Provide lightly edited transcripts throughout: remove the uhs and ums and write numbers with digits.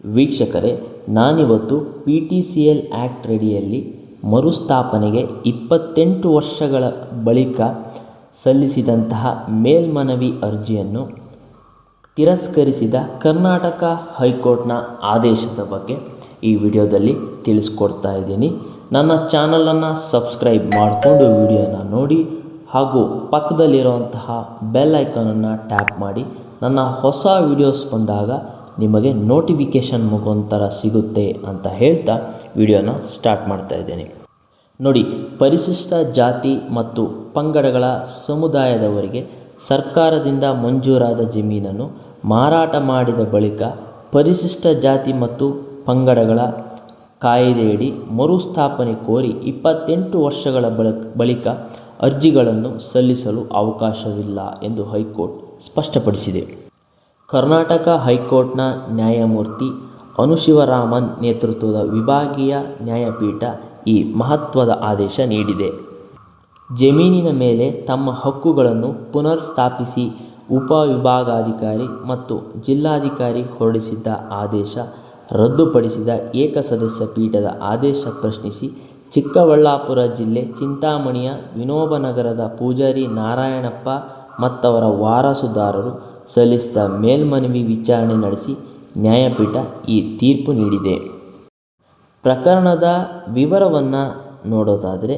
ವೀಕ್ಷಕರೇ, ನಾನಿವತ್ತು PTCL act ಅಡಿಯಲ್ಲಿ ಮರುಸ್ಥಾಪನೆಗೆ 28 ವರ್ಷಗಳ ಬಳಿಕ ಸಲ್ಲಿಸಿದಂತಹ ಮೇಲ್ಮನವಿ ಅರ್ಜಿಯನ್ನು ತಿರಸ್ಕರಿಸಿದ ಕರ್ನಾಟಕ ಹೈಕೋರ್ಟ್ನ ಆದೇಶದ ಬಗ್ಗೆ ಈ ವಿಡಿಯೋದಲ್ಲಿ ತಿಳಿಸ್ಕೊಡ್ತಾ ಇದ್ದೀನಿ. ನನ್ನ ಚಾನಲನ್ನು ಸಬ್ಸ್ಕ್ರೈಬ್ ಮಾಡಿಕೊಂಡು ವಿಡಿಯೋನ ನೋಡಿ ಹಾಗೂ ಪಕ್ಕದಲ್ಲಿರುವಂತಹ ಬೆಲ್ ಐಕಾನನ್ನು ಟ್ಯಾಪ್ ಮಾಡಿ ನನ್ನ ಹೊಸ ವಿಡಿಯೋಸ್ ಬಂದಾಗ ನಿಮಗೆ ನೋಟಿಫಿಕೇಷನ್ ಮುಖಾಂತರ ಸಿಗುತ್ತೆ ಅಂತ ಹೇಳ್ತಾ ವಿಡಿಯೋನ ಸ್ಟಾರ್ಟ್ ಮಾಡ್ತಾ ಇದ್ದೇನೆ. ನೋಡಿ, ಪರಿಶಿಷ್ಟ ಜಾತಿ ಮತ್ತು ಪಂಗಡಗಳ ಸಮುದಾಯದವರಿಗೆ ಸರ್ಕಾರದಿಂದ ಮಂಜೂರಾದ ಜಮೀನನ್ನು ಮಾರಾಟ ಮಾಡಿದ ಬಳಿಕ ಪರಿಶಿಷ್ಟ ಜಾತಿ ಮತ್ತು ಪಂಗಡಗಳ ಕಾಯ್ದೆಯಡಿ ಮರುಸ್ಥಾಪನೆ ಕೋರಿ 28 ವರ್ಷಗಳ ಬಳಿಕ ಅರ್ಜಿಗಳನ್ನು ಸಲ್ಲಿಸಲು ಅವಕಾಶವಿಲ್ಲ ಎಂದು ಹೈಕೋರ್ಟ್ ಸ್ಪಷ್ಟಪಡಿಸಿದೆ. ಕರ್ನಾಟಕ ಹೈಕೋರ್ಟ್ನ ನ್ಯಾಯಮೂರ್ತಿ ಅನುಶಿವರಾಮನ್ ನೇತೃತ್ವದ ವಿಭಾಗೀಯ ನ್ಯಾಯಪೀಠ ಈ ಮಹತ್ವದ ಆದೇಶ ನೀಡಿದೆ. ಜಮೀನಿನ ಮೇಲೆ ತಮ್ಮ ಹಕ್ಕುಗಳನ್ನು ಪುನರ್ ಸ್ಥಾಪಿಸಿ ಉಪವಿಭಾಗಾಧಿಕಾರಿ ಮತ್ತು ಜಿಲ್ಲಾಧಿಕಾರಿ ಹೊರಡಿಸಿದ್ದ ಆದೇಶ ರದ್ದುಪಡಿಸಿದ ಏಕಸದಸ್ಯ ಪೀಠದ ಆದೇಶ ಪ್ರಶ್ನಿಸಿ ಚಿಕ್ಕಬಳ್ಳಾಪುರ ಜಿಲ್ಲೆ ಚಿಂತಾಮಣಿಯ ವಿನೋಬನಗರದ ಪೂಜಾರಿ ನಾರಾಯಣಪ್ಪ ಮತ್ತವರ ವಾರಸುದಾರರು ಸಲ್ಲಿಸಿದ ಮೇಲ್ಮನವಿ ವಿಚಾರಣೆ ನಡೆಸಿ ನ್ಯಾಯಪೀಠ ಈ ತೀರ್ಪು ನೀಡಿದೆ. ಪ್ರಕರಣದ ವಿವರವನ್ನು ನೋಡೋದಾದರೆ,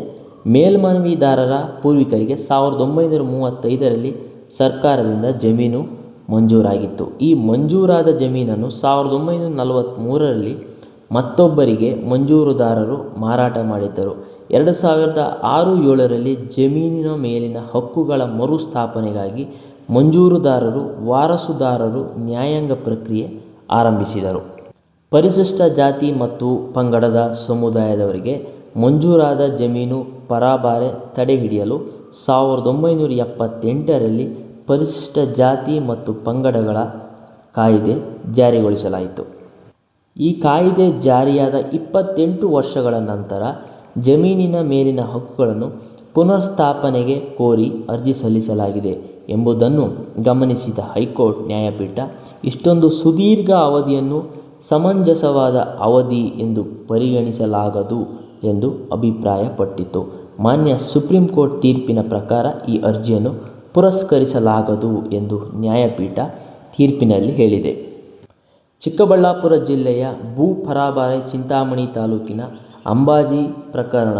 ಮೇಲ್ಮನವಿದಾರರ ಪೂರ್ವಿಕರಿಗೆ 1935ರಲ್ಲಿ ಸರ್ಕಾರದಿಂದ ಜಮೀನು ಮಂಜೂರಾಗಿತ್ತು. ಈ ಮಂಜೂರಾದ ಜಮೀನನ್ನು 1943ರಲ್ಲಿ ಮತ್ತೊಬ್ಬರಿಗೆ ಮಂಜೂರುದಾರರು ಮಾರಾಟ ಮಾಡಿದ್ದರು. 2006-07ರಲ್ಲಿ ಜಮೀನಿನ ಮೇಲಿನ ಹಕ್ಕುಗಳ ಮರುಸ್ಥಾಪನೆಗಾಗಿ ಮಂಜೂರುದಾರರು ವಾರಸುದಾರರು ನ್ಯಾಯಾಂಗ ಪ್ರಕ್ರಿಯೆ ಆರಂಭಿಸಿದರು. ಪರಿಶಿಷ್ಟ ಜಾತಿ ಮತ್ತು ಪಂಗಡದ ಸಮುದಾಯದವರಿಗೆ ಮಂಜೂರಾದ ಜಮೀನು ಪರಭಾರೆ ತಡೆಹಿಡಿಯಲು 1978ರಲ್ಲಿ ಪರಿಶಿಷ್ಟ ಜಾತಿ ಮತ್ತು ಪಂಗಡಗಳ ಕಾಯ್ದೆ ಜಾರಿಗೊಳಿಸಲಾಯಿತು. ಈ ಕಾಯ್ದೆ ಜಾರಿಯಾದ 28 ವರ್ಷಗಳ ನಂತರ ಜಮೀನಿನ ಮೇಲಿನ ಹಕ್ಕುಗಳನ್ನು ಪುನರ್ಸ್ಥಾಪನೆಗೆ ಕೋರಿ ಅರ್ಜಿ ಸಲ್ಲಿಸಲಾಗಿದೆ ಎಂಬುದನ್ನು ಗಮನಿಸಿದ ಹೈಕೋರ್ಟ್ ನ್ಯಾಯಪೀಠ ಇಷ್ಟೊಂದು ಸುದೀರ್ಘ ಅವಧಿಯನ್ನು ಸಮಂಜಸವಾದ ಅವಧಿ ಎಂದು ಪರಿಗಣಿಸಲಾಗದು ಎಂದು ಅಭಿಪ್ರಾಯಪಟ್ಟಿತು. ಮಾನ್ಯ ಸುಪ್ರೀಂ ಕೋರ್ಟ್ ತೀರ್ಪಿನ ಪ್ರಕಾರ ಈ ಅರ್ಜಿಯನ್ನು ಪುರಸ್ಕರಿಸಲಾಗದು ಎಂದು ನ್ಯಾಯಪೀಠ ತೀರ್ಪಿನಲ್ಲಿ ಹೇಳಿದೆ. ಚಿಕ್ಕಬಳ್ಳಾಪುರ ಜಿಲ್ಲೆಯ ಭೂ ಪರಭಾರೆ ಚಿಂತಾಮಣಿ ತಾಲೂಕಿನ ಅಂಬಾಜಿ ಪ್ರಕರಣ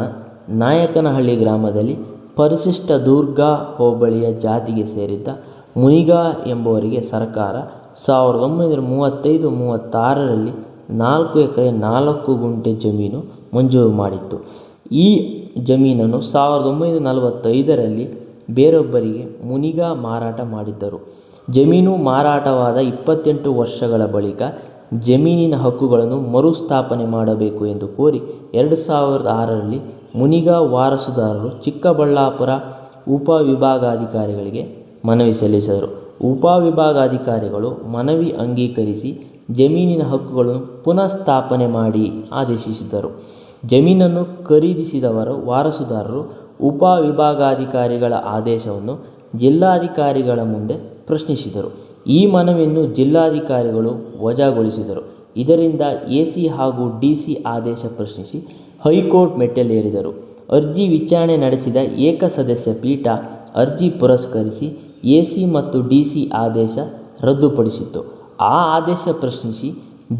ನಾಯಕನಹಳ್ಳಿ ಗ್ರಾಮದಲ್ಲಿ ಪರಿಶಿಷ್ಟ ದುರ್ಗಾ ಹೋಬಳಿಯ ಜಾತಿಗೆ ಸೇರಿದ್ದ ಮುನಿಗಾ ಎಂಬುವರಿಗೆ ಸರ್ಕಾರ 1935-36ರಲ್ಲಿ 4 ಎಕರೆ 4 ಗುಂಟೆ ಜಮೀನು ಮಂಜೂರು ಮಾಡಿತ್ತು. ಈ ಜಮೀನನ್ನು 1945ರಲ್ಲಿ ಬೇರೊಬ್ಬರಿಗೆ ಮುನಿಗಾ ಮಾರಾಟ ಮಾಡಿದ್ದರು. ಜಮೀನು ಮಾರಾಟವಾದ 28 ವರ್ಷಗಳ ಬಳಿಕ ಜಮೀನಿನ ಹಕ್ಕುಗಳನ್ನು ಮರುಸ್ಥಾಪನೆ ಮಾಡಬೇಕು ಎಂದು ಕೋರಿ 2006ರಲ್ಲಿ ಮುನಿಗಾ ವಾರಸುದಾರರು ಚಿಕ್ಕಬಳ್ಳಾಪುರ ಉಪವಿಭಾಗಾಧಿಕಾರಿಗಳಿಗೆ ಮನವಿ ಸಲ್ಲಿಸಿದರು. ಉಪವಿಭಾಗಾಧಿಕಾರಿಗಳು ಮನವಿ ಅಂಗೀಕರಿಸಿ ಜಮೀನಿನ ಹಕ್ಕುಗಳನ್ನು ಪುನಃಸ್ಥಾಪನೆ ಮಾಡಿ ಆದೇಶಿಸಿದರು. ಜಮೀನನ್ನು ಖರೀದಿಸಿದವರ ವಾರಸುದಾರರು ಉಪವಿಭಾಗಾಧಿಕಾರಿಗಳ ಆದೇಶವನ್ನು ಜಿಲ್ಲಾಧಿಕಾರಿಗಳ ಮುಂದೆ ಪ್ರಶ್ನಿಸಿದರು. ಈ ಮನವಿಯನ್ನು ಜಿಲ್ಲಾಧಿಕಾರಿಗಳು ವಜಾಗೊಳಿಸಿದರು. ಇದರಿಂದ AC ಹಾಗೂ DC ಆದೇಶ ಪ್ರಶ್ನಿಸಿ ಹೈಕೋರ್ಟ್ ಮೆಟ್ಟಿಲೇರಿದರು. ಅರ್ಜಿ ವಿಚಾರಣೆ ನಡೆಸಿದ ಏಕಸದಸ್ಯ ಪೀಠ ಅರ್ಜಿ ಪುರಸ್ಕರಿಸಿ AC ಮತ್ತು DC ಆದೇಶ ರದ್ದುಪಡಿಸಿತ್ತು. ಆ ಆದೇಶ ಪ್ರಶ್ನಿಸಿ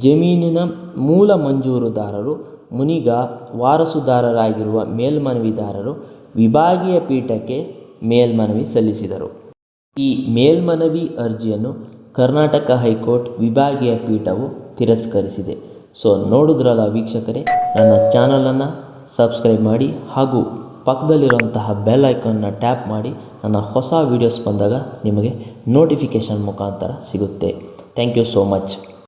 ಜಮೀನಿನ ಮೂಲ ಮಂಜೂರುದಾರರು ಮುನಿಗಾ ವಾರಸುದಾರರಾಗಿರುವ ಮೇಲ್ಮನವಿದಾರರು ವಿಭಾಗೀಯ ಪೀಠಕ್ಕೆ ಮೇಲ್ಮನವಿ ಸಲ್ಲಿಸಿದರು. ಈ ಮೇಲ್ಮನವಿ ಅರ್ಜಿಯನ್ನು ಕರ್ನಾಟಕ ಹೈಕೋರ್ಟ್ ವಿಭಾಗೀಯ ಪೀಠವು ತಿರಸ್ಕರಿಸಿದೆ. ಸೊ ನೋಡಿದ್ರಲ್ಲ ವೀಕ್ಷಕರೇ, ನನ್ನ ಚಾನಲನ್ನು ಸಬ್ಸ್ಕ್ರೈಬ್ ಮಾಡಿ ಹಾಗೂ ಪಕ್ಕದಲ್ಲಿರುವಂತಹ ಬೆಲ್ ಐಕಾನ್ನ ಟ್ಯಾಪ್ ಮಾಡಿ ನನ್ನ ಹೊಸ ವೀಡಿಯೋಸ್ ಬಂದಾಗ ನಿಮಗೆ ನೋಟಿಫಿಕೇಷನ್ ಮುಖಾಂತರ ಸಿಗುತ್ತೆ. Thank you so much.